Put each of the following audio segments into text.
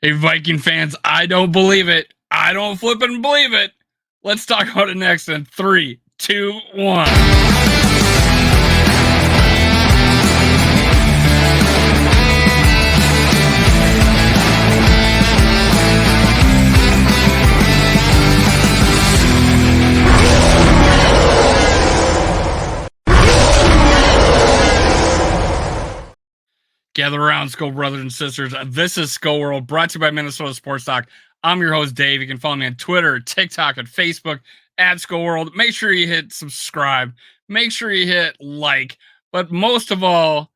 Hey, Viking fans, I don't believe it. I don't flippin' believe it. Let's talk about it next in 3, 2, 1. Gather around, Skull brothers and sisters. This is Skull World, brought to you by Minnesota Sports Talk. I'm your host, Dave. You can follow me on Twitter, TikTok, and Facebook at Skull World. Make sure you hit subscribe. Make sure you hit like. But most of all,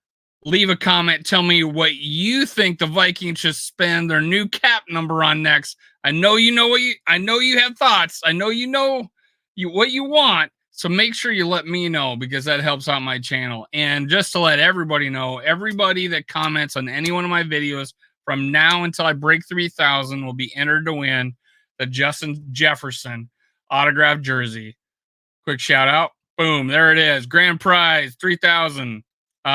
leave a comment. Tell me what you think the Vikings should spend their new cap number on next. I know you know I know you have thoughts. I know you know what you want. So make sure you let me know because that helps out my channel. And just to let everybody know, everybody that comments on any one of my videos from now until I break 3,000 will be entered to win the Justin Jefferson autographed jersey. Quick shout out. Boom. There it is. Grand prize, 3,000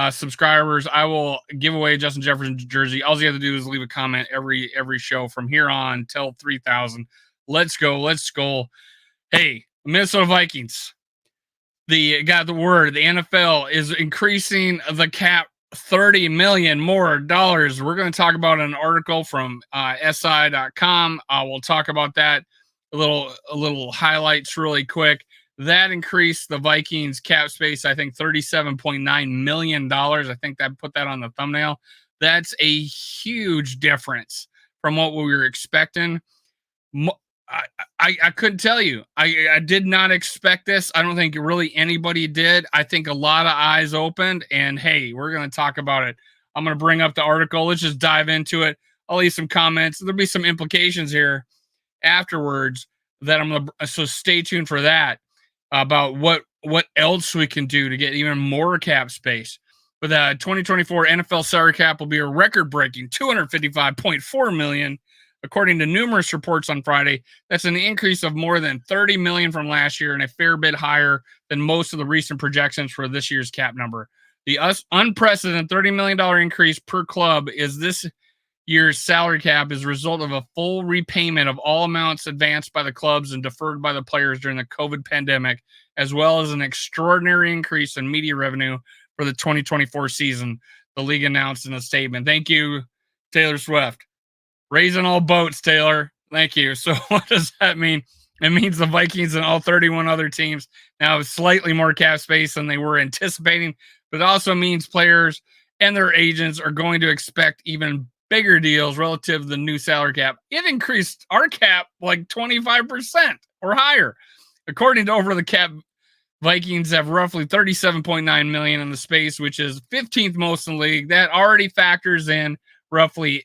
subscribers. I will give away Justin Jefferson jersey. All you have to do is leave a comment every show from here on till 3,000. Let's go. Let's go. Hey, Minnesota Vikings. Got the word. The NFL is increasing the cap $30 million more dollars. We're going to talk about an article from SI.com. We'll talk about that a little highlights really quick. That increased the Vikings cap space, I think $37.9 million. I think that put that on the thumbnail. That's a huge difference from what we were expecting. I couldn't tell you. I did not expect this. I don't think really anybody did. I think a lot of eyes opened, and hey, we're going to talk about it. I'm going to bring up the article. Let's just dive into it. I'll leave some comments. There'll be some implications here afterwards that I'm going to, so stay tuned for that about what else we can do to get even more cap space. But the 2024 NFL salary cap will be a record-breaking $255.4 million. According to numerous reports on Friday, that's an increase of more than $30 million from last year and a fair bit higher than most of the recent projections for this year's cap number. The unprecedented $30 million increase per club is this year's salary cap as a result of a full repayment of all amounts advanced by the clubs and deferred by the players during the COVID pandemic, as well as an extraordinary increase in media revenue for the 2024 season, the league announced in a statement. Thank you, Taylor Swift. Raising all boats, Taylor. Thank you. So what does that mean? It means the Vikings and all 31 other teams now have slightly more cap space than they were anticipating, but it also means players and their agents are going to expect even bigger deals relative to the new salary cap. It increased our cap like 25% or higher. According to Over the Cap, Vikings have roughly $37.9 million in the space, which is 15th most in the league. That already factors in $50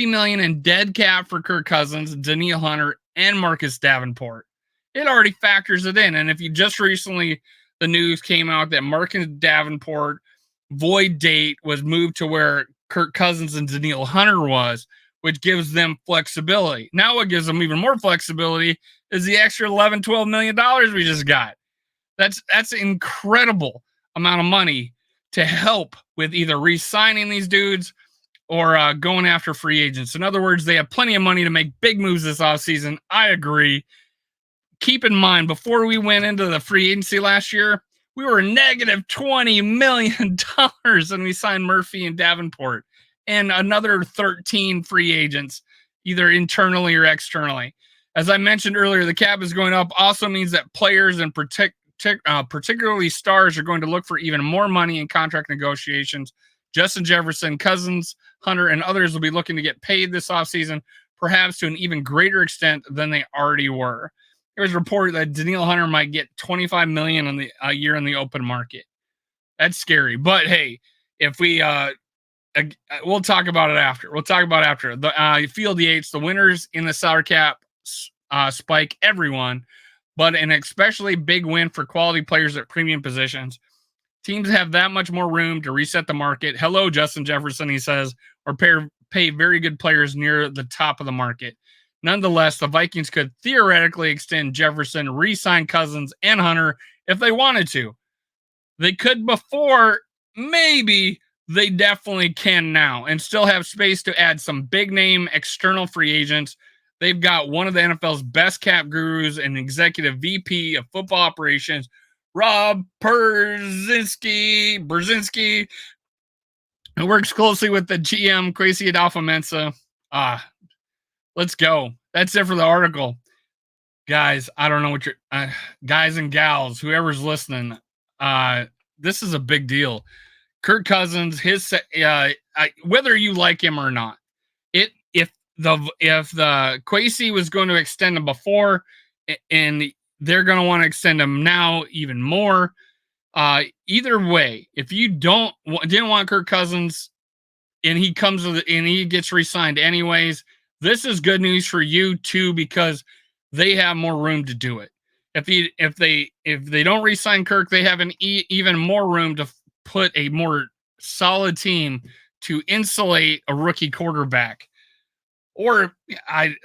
million in dead cap for Kirk Cousins, Danielle Hunter, and Marcus Davenport. It already factors it in. And if you just recently, the news came out that Marcus Davenport void date was moved to where Kirk Cousins and Danielle Hunter was, which gives them flexibility. Now what gives them even more flexibility is the extra $11-12 million we just got. That's an incredible amount of money to help with either re-signing these dudes or going after free agents. In other words, they have plenty of money to make big moves this offseason. I agree. Keep in mind, before we went into the free agency last year, we were negative $20 million and we signed Murphy and Davenport and another 13 free agents, either internally or externally. As I mentioned earlier, the cap is going up also means that players and particularly stars are going to look for even more money in contract negotiations. Justin Jefferson, Cousins, Hunter, and others will be looking to get paid this offseason, perhaps to an even greater extent than they already were. There was a report that Danielle Hunter might get $25 million a year in the open market. That's scary. But hey, if we we'll talk about it after. The Field the Eights, the winners in the salary cap spike everyone, but an especially big win for quality players at premium positions. Teams have that much more room to reset the market. Hello, Justin Jefferson, he says, or pay very good players near the top of the market. Nonetheless, the Vikings could theoretically extend Jefferson, re-sign Cousins and Hunter if they wanted to. They could before maybe they definitely can now and still have space to add some big name external free agents. They've got one of the NFL's best cap gurus and executive VP of football operations, Rob Brzezinski, who works closely with the GM, Kwesi Adolfo-Mensah. Let's go. That's it for the article. Guys, I don't know what you're, guys and gals, whoever's listening, this is a big deal. Kirk Cousins, whether you like him or not, if the Kwesi was going to extend him before, and they're going to want to extend him now even more. Either way, if you didn't want Kirk Cousins, and he comes with and he gets re-signed anyways, this is good news for you too, because they have more room to do it. If they don't re-sign Kirk, they have even more room to put a more solid team to insulate a rookie quarterback. Or I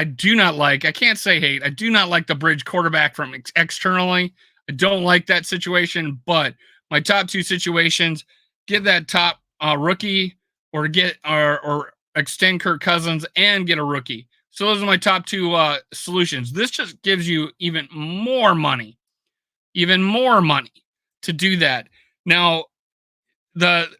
do not like the bridge quarterback from externally. I don't like that situation, but my top two situations, get that top rookie or extend Kirk Cousins and get a rookie. So those are my top two solutions. This just gives you even more money to do that. Now,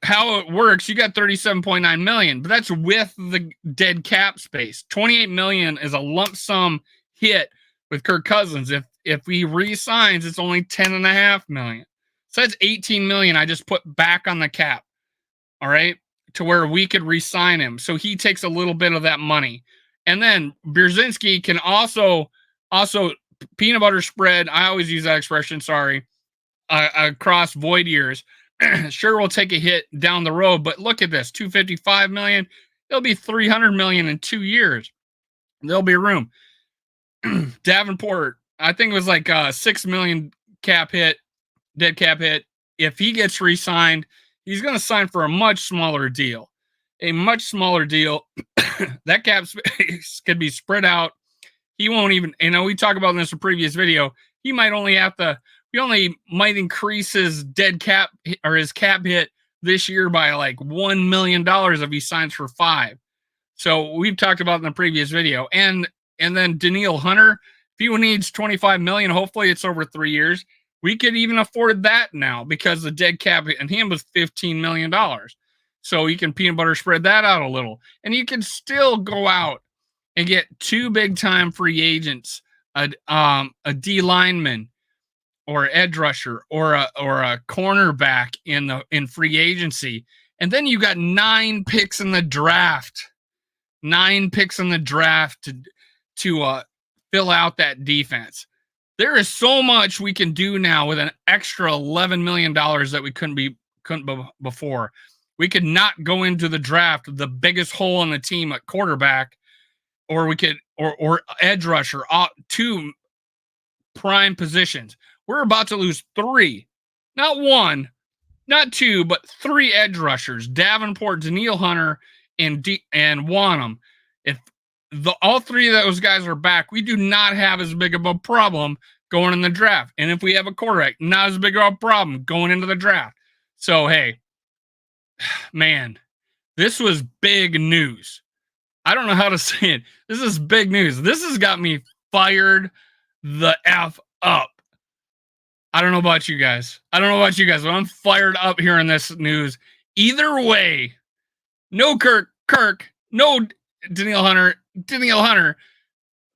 how it works, you got 37.9 million, but that's with the dead cap space. 28 million is a lump sum hit with Kirk Cousins. If he re-signs, it's only 10.5 million. So that's 18 million I just put back on the cap. All right, to where we could re-sign him. So he takes a little bit of that money. And then Brzezinski can also peanut butter spread. I always use that expression, sorry, across void years. Sure, we'll take a hit down the road, but look at this, 255 million. It'll be 300 million in 2 years. There'll be room. Davenport, I think it was like 6 million dead cap hit. If he gets re-signed, he's going to sign for a much smaller deal. That cap space could be spread out. He won't even, we talk about this in a previous video. He only might increase his dead cap or his cap hit this year by like $1 million if he signs for 5. So we've talked about in the previous video. And then Danielle Hunter, if he needs 25 million, hopefully it's over 3 years. We could even afford that now because the dead cap in him was $15 million. So you can peanut butter spread that out a little. And you can still go out and get 2 big time free agents, a D lineman, or edge rusher, or a cornerback in free agency, and then you got 9 picks in the draft. 9 picks in the draft to fill out that defense. There is so much we can do now with an extra $11 million that we couldn't before. We could not go into the draft the biggest hole in the team at quarterback, or we could or edge rusher, 2 prime positions. We're about to lose 3, not 1, not 2, but 3 edge rushers: Davenport, Danielle Hunter, and Wanham. If all 3 of those guys are back, we do not have as big of a problem going in the draft. And if we have a quarterback, not as big of a problem going into the draft. So, hey, man, this was big news. I don't know how to say it. This is big news. This has got me fired the F up. I don't know about you guys, but I'm fired up hearing this news. Either way, no Kirk, no Danielle Hunter.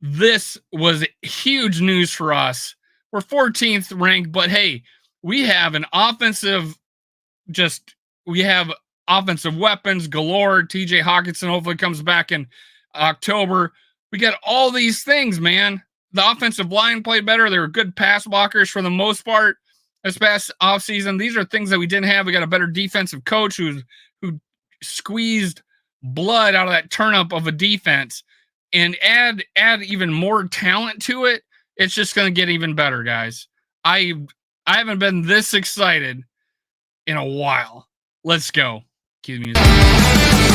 This was huge news for us. We're 14th ranked, but hey, we have offensive weapons galore. TJ Hawkinson hopefully comes back in October. We got all these things, man. The offensive line played better. They were good pass blockers for the most part this past offseason. These are things that we didn't have. We got a better defensive coach who squeezed blood out of that turnip of a defense, and add even more talent to it. It's just going to get even better, guys. I haven't been this excited in a while. Let's go. Cue the music.